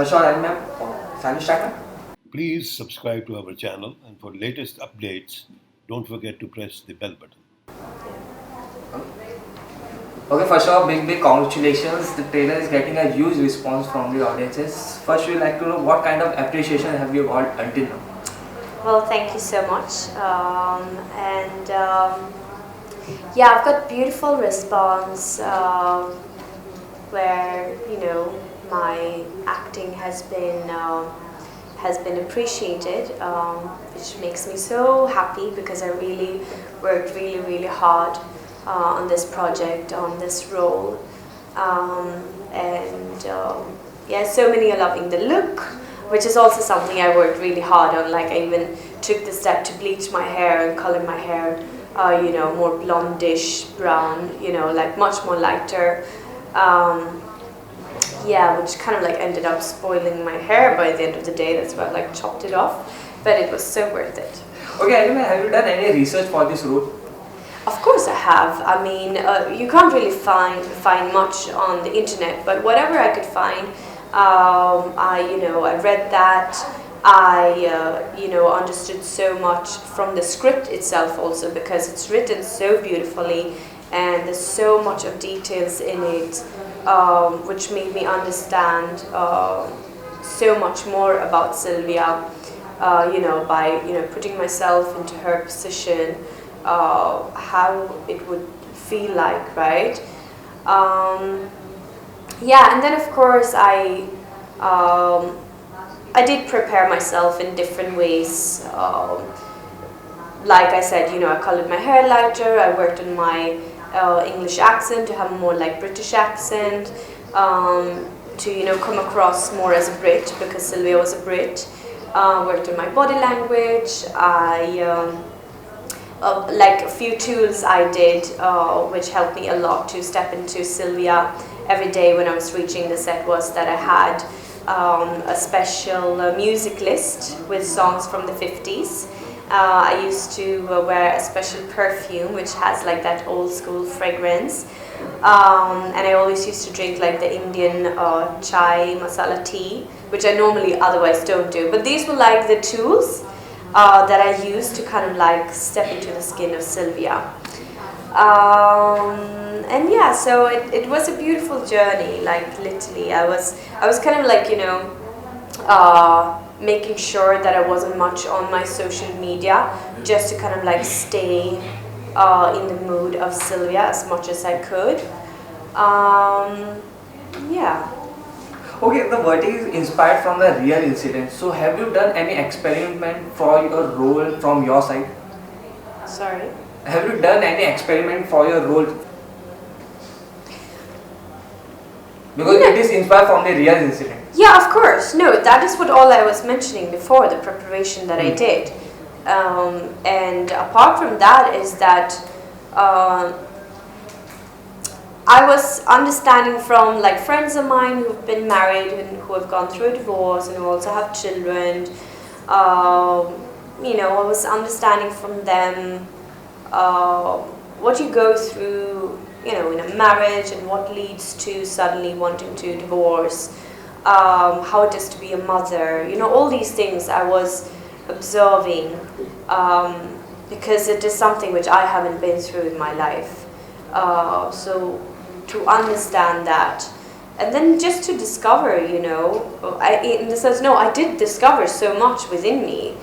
First of all, I'm Sanish Chakra. Please subscribe to our channel, and for latest updates, don't forget to press the bell button. Okay, first of all, big congratulations. The trailer is getting a huge response from the audiences. First, we'd like to know what kind of appreciation have you got until now? Well, thank you so much. Yeah, I've got beautiful response where my acting has been appreciated, which makes me so happy because I really worked really hard on this project, on this role, yeah, so many are loving the look, which is also something I worked really hard on. Like, I even took the step to bleach my hair and color my hair, more blondish brown, like much more lighter. Yeah, which kind of like ended up spoiling my hair by the end of the day. That's why I like chopped it off, but it was so worth it. Okay, anyway, have you done any research for this role? Of course I have. I mean, you can't really find much on the internet, but whatever I could find, I read that. I understood so much from the script itself also, because it's written so beautifully and there's so much of details in it, which made me understand so much more about Sylvia, by putting myself into her position, how it would feel like, right? Yeah, and then of course I did prepare myself in different ways. Like I said, I colored my hair lighter. I worked on my English accent to have a more like British accent, to come across more as a Brit, because Sylvia was a Brit. Worked on my body language. Like a few tools I did, which helped me a lot to step into Sylvia every day when I was reaching the set, was that I had a special music list with songs from the 50s. I used to wear a special perfume which has like that old school fragrance, and I always used to drink like the Indian chai masala tea, which I normally otherwise don't do, but these were like the tools that I used to kind of like step into the skin of Sylvia. And yeah, so it was a beautiful journey. Like, literally, I was kind of like making sure that I wasn't much on my social media, just to kind of like stay in the mood of Sylvia as much as I could. Yeah. Okay, the verdict is inspired from the real incident. So, have you done any experiment for your role from your side? Sorry? Have you done any experiment for your role? Because it is inspired from the real incident. Yeah, of course. No, that is what all I was mentioning before, the preparation that I did. And apart from that is that I was understanding from like friends of mine who've been married and who have gone through a divorce and who also have children. I was understanding from them what you go through, in a marriage, and what leads to suddenly wanting to divorce, how it is to be a mother, all these things I was observing, because it is something which I haven't been through in my life. So to understand that, and then just to discover, I did discover so much within me,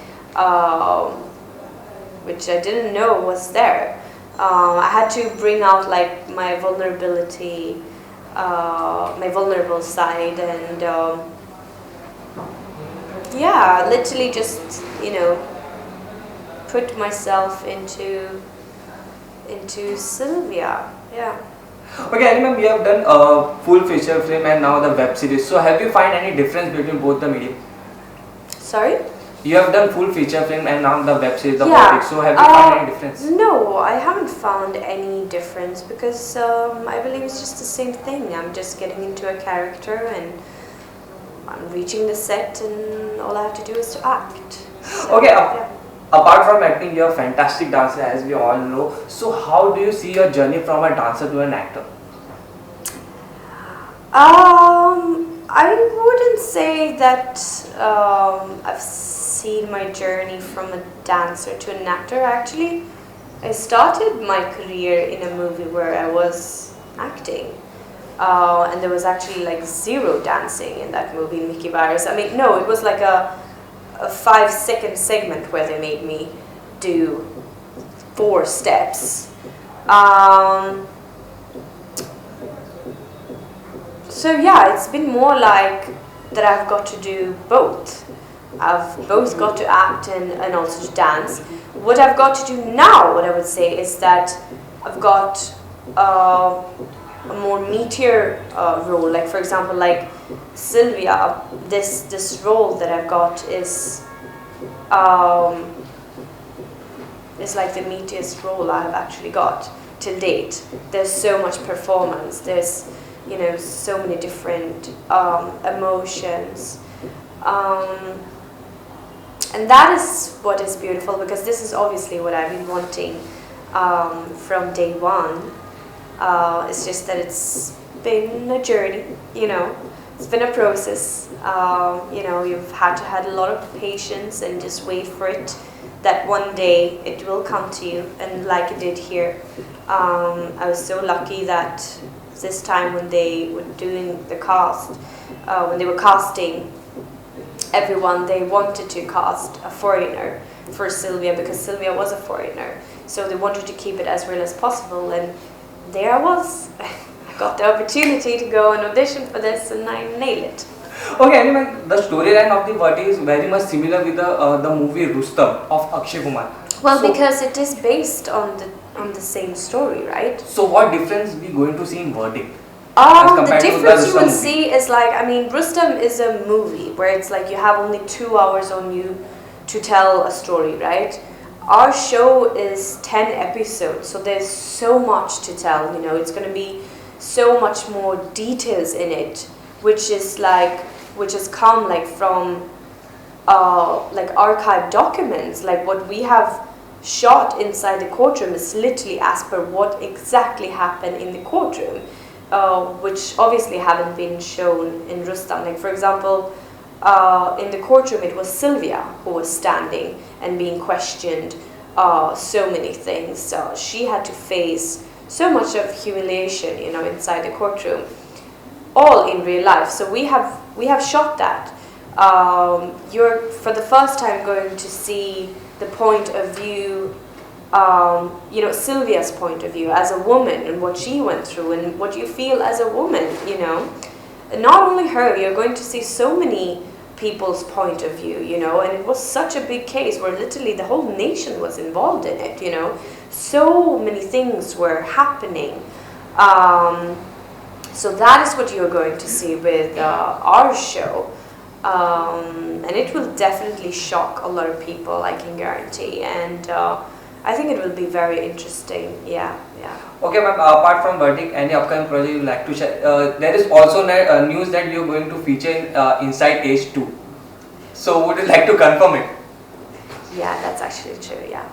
which I didn't know was there. I had to bring out like my vulnerability, my vulnerable side, and yeah, literally just put myself into Sylvia. Yeah. Okay, I remember you have done a full feature film and now the web series. So, have you find any difference between both the medium? Sorry? You have done full feature film and now the web series, the Yeah. verdict. So, have you found any difference? No, I haven't found any difference, because I believe it's just the same thing. I'm just getting into a character and I'm reaching the set, and all I have to do is to act. So, Okay, yeah. apart from acting, you're a fantastic dancer, as we all know. So, how do you see your journey from a dancer to an actor? I wouldn't say that I've seen my journey from a dancer to an actor. Actually, I started my career in a movie where I was acting. And there was actually like zero dancing in that movie, Mickey Virus. I mean, no, it was like a 5-second segment where they made me do 4 steps. So yeah, it's been more like that I've got to do both. I've both got to act and also to dance. What I've got to do now, what I would say, is that I've got a more meatier role. Like for example, like Sylvia, this role that I've got is like the meatiest role I have actually got till date. There's so much performance. There's so many different emotions. And that is what is beautiful, because this is obviously what I've been wanting from day one. It's just that it's been a journey, it's been a process. You've had to have a lot of patience and just wait for it, that one day it will come to you, and like it did here. I was so lucky that this time when they were doing the cast, when they were casting everyone, they wanted to cast a foreigner for Sylvia, because Sylvia was a foreigner. So they wanted to keep it as real as possible, and there I was. I got the opportunity to go and audition for this, and I nailed it. Okay, anyway, the storyline of the Vati is very much similar with the movie Rustam of Akshay Kumar. Well, because it is based on the same story, right? So what difference we going to see in Verdict? The difference you will see is like, Rustam is a movie where it's like you have only 2 hours on you to tell a story, right? Our show is 10 episodes, so there's so much to tell, it's going to be so much more details in it, which has come like from like archived documents. Like what we have shot inside the courtroom is literally as per what exactly happened in the courtroom, which obviously haven't been shown in Rustam. Like for example, in the courtroom it was Sylvia who was standing and being questioned so many things. She had to face so much of humiliation, inside the courtroom, all in real life. So we have shot that. You're for the first time going to see the point of view, Sylvia's point of view as a woman, and what she went through and what you feel as a woman, And not only her, you're going to see so many people's point of view, and it was such a big case where literally the whole nation was involved in it, So many things were happening. So that is what you're going to see with our show. And it will definitely shock a lot of people, I can guarantee. And I think it will be very interesting. Yeah. Okay, ma'am, apart from Verdict, any upcoming project you would like to share? There is also news that you are going to feature in Inside Age 2. So would you like to confirm it? Yeah, that's actually true, yeah.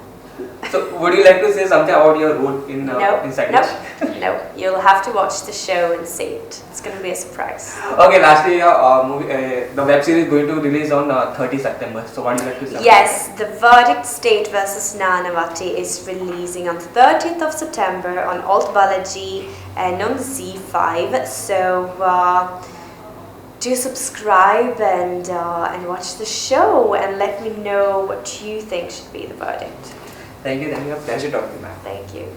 So would you like to say something about your role in Inside Age? No, you'll have to watch the show and see it. It's going to be a surprise. Okay, lastly, the web series is going to release on 30 September. So what do you like to say? Yes, The Verdict State vs. Nanavati is releasing on the 30th of September on Alt Balaji and on Z5. So do subscribe and watch the show, and let me know what you think should be the verdict. Thank you. A pleasure talking to you, ma'am. Thank you.